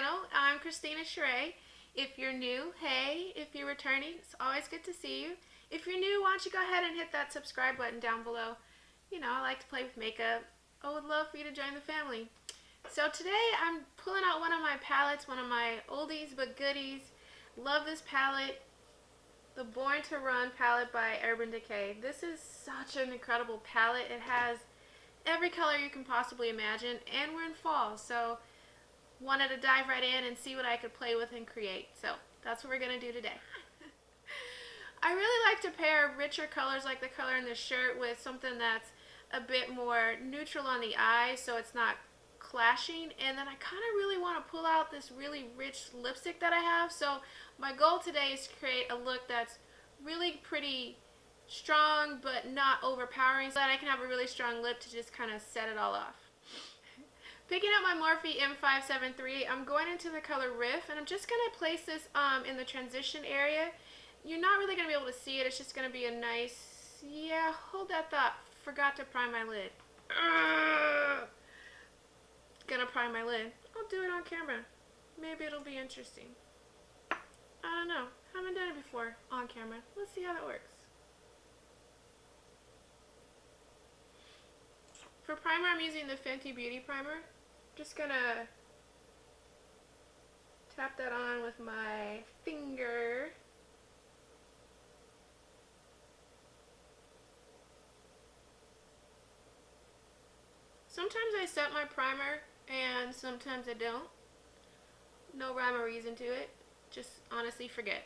channel. I'm Christina Sheree. If you're new, hey. If you're returning, it's always good to see you. If you're new, why don't you go ahead and hit that subscribe button down below. You know, I like to play with makeup. I would love for you to join the family. So today I'm pulling out one of my palettes, one of my oldies but goodies. Love this palette. The Born to Run palette by Urban Decay. This is such an incredible palette. It has every color you can possibly imagine, and we're in fall, so wanted to dive right in and see what I could play with and create. So that's what we're going to do today. I really like to pair richer colors like the color in this shirt with something that's a bit more neutral on the eye so it's not clashing, and then I kind of really want to pull out this really rich lipstick that I have. So my goal today is to create a look that's really pretty strong but not overpowering so that I can have a really strong lip to just kind of set it all off. Picking up my Morphe M573, I'm going into the color Riff, and I'm just going to place this in the transition area. You're not really going to be able to see it. It's just going to be a nice, yeah, hold that thought. Forgot to prime my lid. Gonna prime my lid. I'll do it on camera. Maybe it'll be interesting. I don't know. Haven't done it before on camera. Let's see how that works. For primer, I'm using the Fenty Beauty Primer. Just gonna tap that on with my finger. Sometimes I set my primer and sometimes I don't. No rhyme or reason to it. Just honestly forget.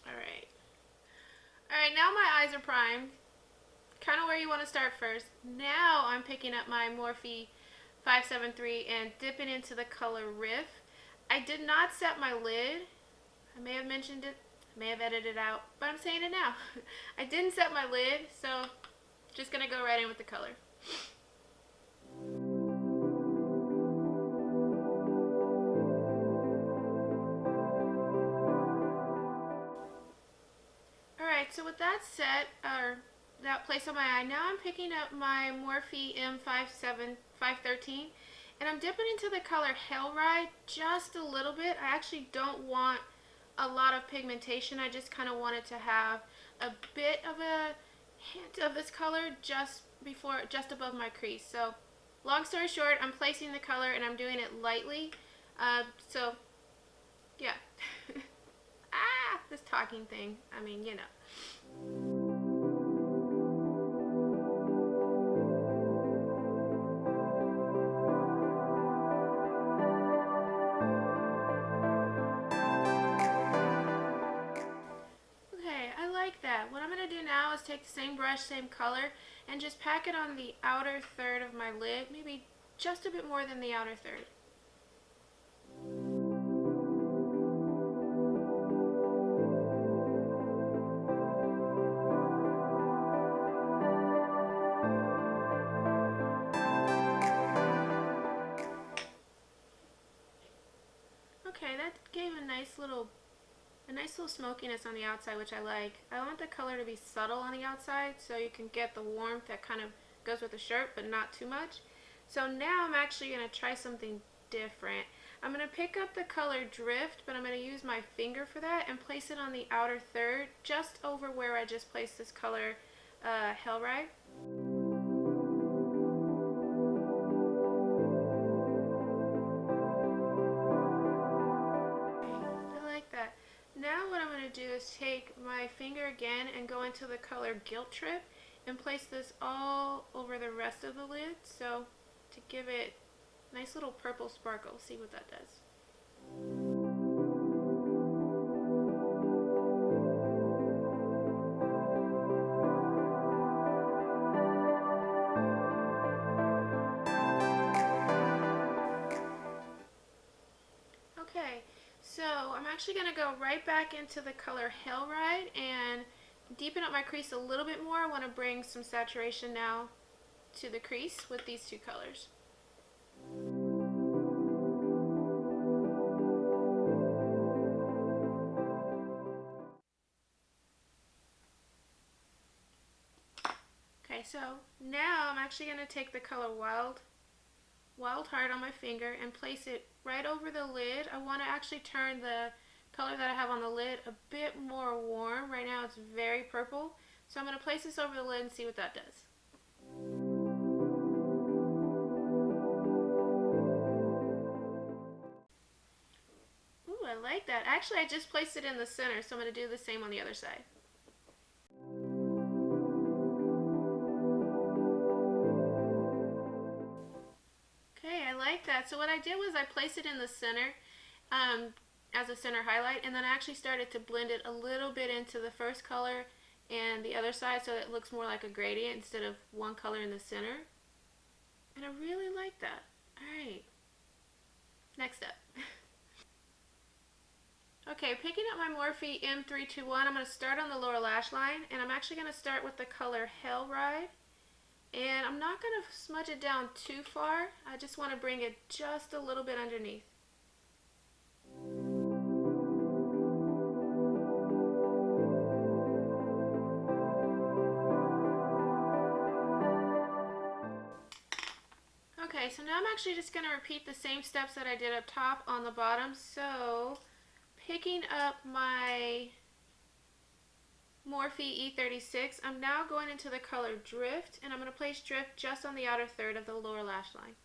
Alright. Alright, now my eyes are primed. Kind of where you want to start first. Now I'm picking up my Morphe 573 and dipping into the color Riff. I did not set my lid. I may have mentioned it. I may have edited it out, but I'm saying it now. I didn't set my lid, so just going to go right in with the color. Alright, so with that set, or that place on my eye, now I'm picking up my Morphe M513, and I'm dipping into the color Hellride just a little bit. I actually don't want a lot of pigmentation. I just kind of wanted to have a bit of a hint of this color just above my crease. So long story short, I'm placing the color and I'm doing it lightly. So yeah. This talking thing, I mean, you know. What I'm going to do now is take the same brush, same color, and just pack it on the outer third of my lid, maybe just a bit more than the outer third. Okay, that gave a nice little smokiness on the outside, which I like. I want the color to be subtle on the outside so you can get the warmth that kind of goes with the shirt, but not too much. So now I'm actually going to try something different. I'm going to pick up the color Drift, but I'm going to use my finger for that and place it on the outer third, just over where I just placed this color Hellride. Now what I'm going to do is take my finger again and go into the color Guilt Trip and place this all over the rest of the lid, so to give it a nice little purple sparkle. See what that does. Okay. So I'm actually going to go right back into the color Hellride and deepen up my crease a little bit more. I want to bring some saturation now to the crease with these two colors. Okay, so now I'm actually going to take the color Wild Wild Heart on my finger and place it right over the lid. I want to actually turn the color that I have on the lid a bit more warm. Right now it's very purple. So I'm going to place this over the lid and see what that does. Ooh, I like that. Actually, I just placed it in the center, so I'm going to do the same on the other side. Okay, I like that. So what I did was I placed it in the center as a center highlight, and then I actually started to blend it a little bit into the first color and the other side so it looks more like a gradient instead of one color in the center. And I really like that. Alright, next up. Okay, picking up my Morphe M321, I'm going to start on the lower lash line, and I'm actually going to start with the color Hell Ride. And I'm not going to smudge it down too far. I just want to bring it just a little bit underneath. Okay, so now I'm actually just going to repeat the same steps that I did up top on the bottom. So, picking up my Morphe E36, I'm now going into the color Drift, and I'm going to place Drift just on the outer third of the lower lash line.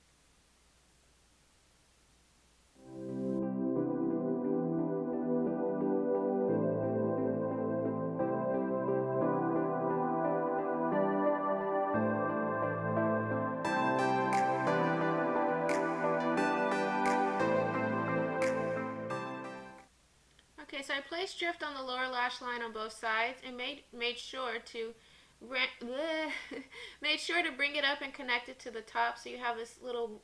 Okay, so I placed Drift on the lower lash line on both sides and made sure to bring it up and connect it to the top, so you have this little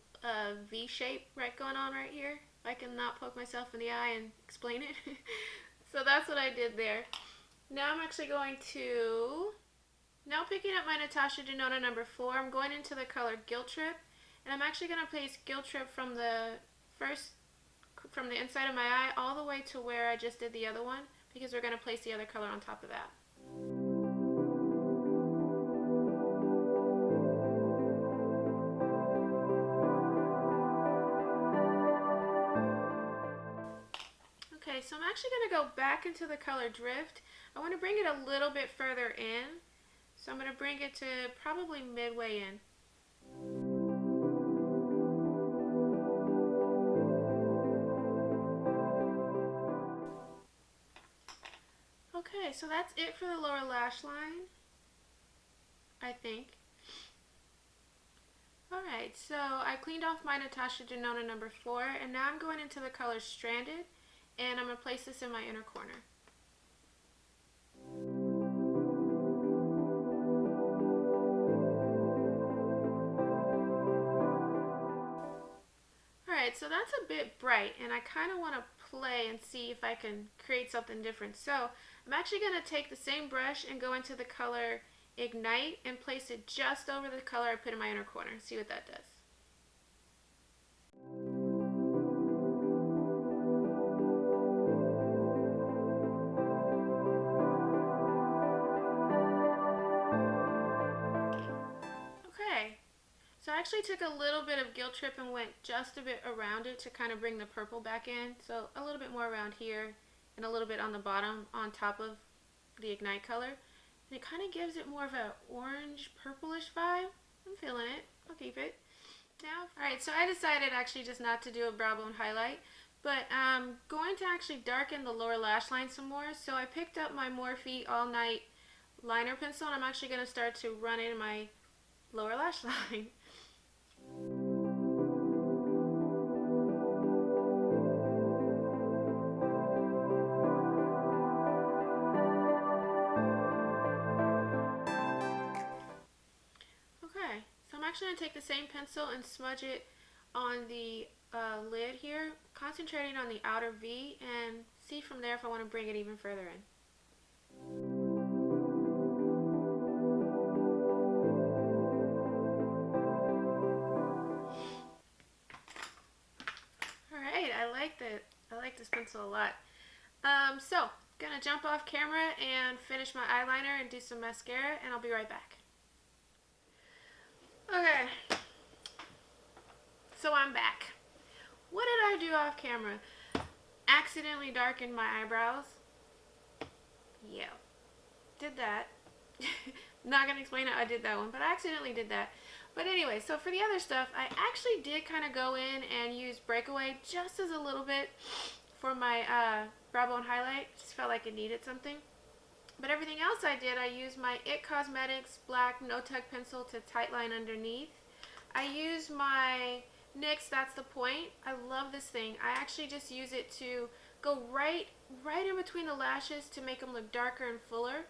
V shape going on right here. I cannot poke myself in the eye and explain it. So that's what I did there. Now I'm actually going to, now picking up my Natasha Denona number 4, I'm going into the color Guilt Trip, and I'm actually going to place Guilt Trip from the inside of my eye all the way to where I just did the other one, because we're going to place the other color on top of that. Okay, so I'm actually going to go back into the color Drift. I want to bring it a little bit further in, so I'm going to bring it to probably midway in. Okay, so that's it for the lower lash line, I think. Alright, so I cleaned off my Natasha Denona number 4, and now I'm going into the color Stranded, and I'm going to place this in my inner corner. Alright, so that's a bit bright, and I kind of want to play and see if I can create something different. So I'm actually going to take the same brush and go into the color Ignite and place it just over the color I put in my inner corner. See what that does. Okay, so I actually took a little bit of Guilt Trip and went just a bit around it to kind of bring the purple back in. So a little bit more around here and a little bit on the bottom on top of the Ignite color. And it kind of gives it more of an orange purplish vibe. I'm feeling it. I'll keep it. Now, alright, so I decided actually just not to do a brow bone highlight, but I'm going to actually darken the lower lash line some more. So I picked up my Morphe All Night liner pencil, and I'm actually going to start to run in my lower lash line. Okay, so I'm actually going to take the same pencil and smudge it on the lid here, concentrating on the outer V, and see from there if I want to bring it even further in. Alright, I like this pencil a lot. So, gonna jump off camera and finish my eyeliner and do some mascara, and I'll be right back. Okay. So I'm back. What did I do off camera? Accidentally darkened my eyebrows. Yeah, did that. Not gonna explain how I did that one, but I accidentally did that. But anyway, so for the other stuff, I actually did kind of go in and use Breakaway just as a little bit for my brow bone highlight. Just felt like it needed something. But everything else I did, I used my IT Cosmetics black no-tug pencil to tightline underneath. I used my NYX That's the Point. I love this thing. I actually just use it to go right in between the lashes to make them look darker and fuller.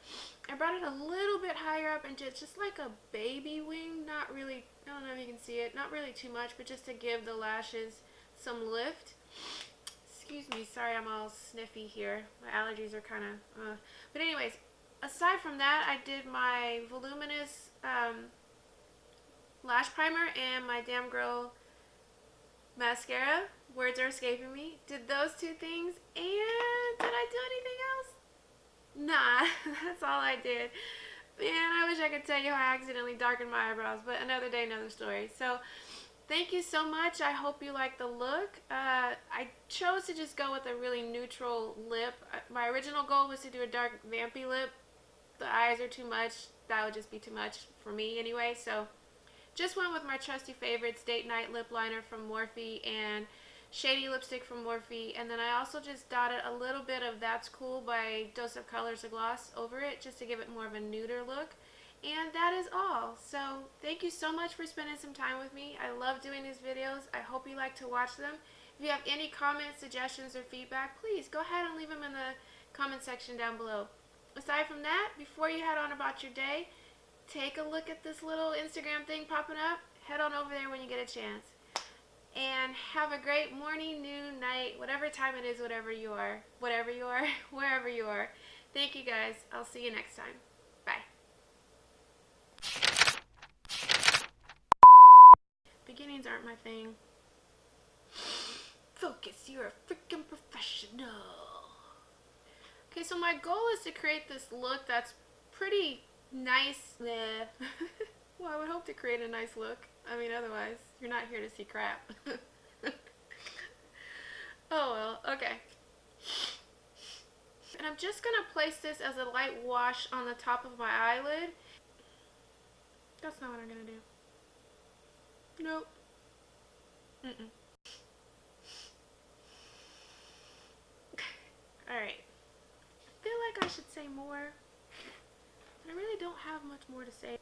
I brought it a little bit higher up and just like a baby wing. Not really, I don't know if you can see it, not really too much, but just to give the lashes some lift. Excuse me, sorry I'm all sniffy here. My allergies are kind of, But anyways, aside from that, I did my voluminous lash primer and my Damn Girl mascara. Words are escaping me. Did those two things, and did I do anything else? Nah, that's all I did. Man, I wish I could tell you how I accidentally darkened my eyebrows, but another day, another story. So, thank you so much. I hope you like the look. I chose to just go with a really neutral lip. My original goal was to do a dark vampy lip. The eyes are too much. That would just be too much for me anyway. So just went with my trusty favorites, Date Night lip liner from Morphe and shady lipstick from Morphe. And then I also just dotted a little bit of That's Cool by Dose of Colors a gloss over it just to give it more of a neuter look. And that is all. So thank you so much for spending some time with me. I love doing these videos. I hope you like to watch them. If you have any comments, suggestions, or feedback, please go ahead and leave them in the comment section down below. Aside from that, before you head on about your day, take a look at this little Instagram thing popping up. Head on over there when you get a chance. And have a great morning, noon, night, whatever time it is, wherever you are. Thank you guys. I'll see you next time. Bye. Beginnings aren't my thing. Focus, you're a freaking professional. Okay, so my goal is to create this look that's pretty nice. Well, I would hope to create a nice look. I mean, otherwise, you're not here to see crap. Oh well, okay. And I'm just gonna place this as a light wash on the top of my eyelid. That's not what I'm gonna do. Nope. Mm-mm. Alright. I feel like I should say more, but I really don't have much more to say.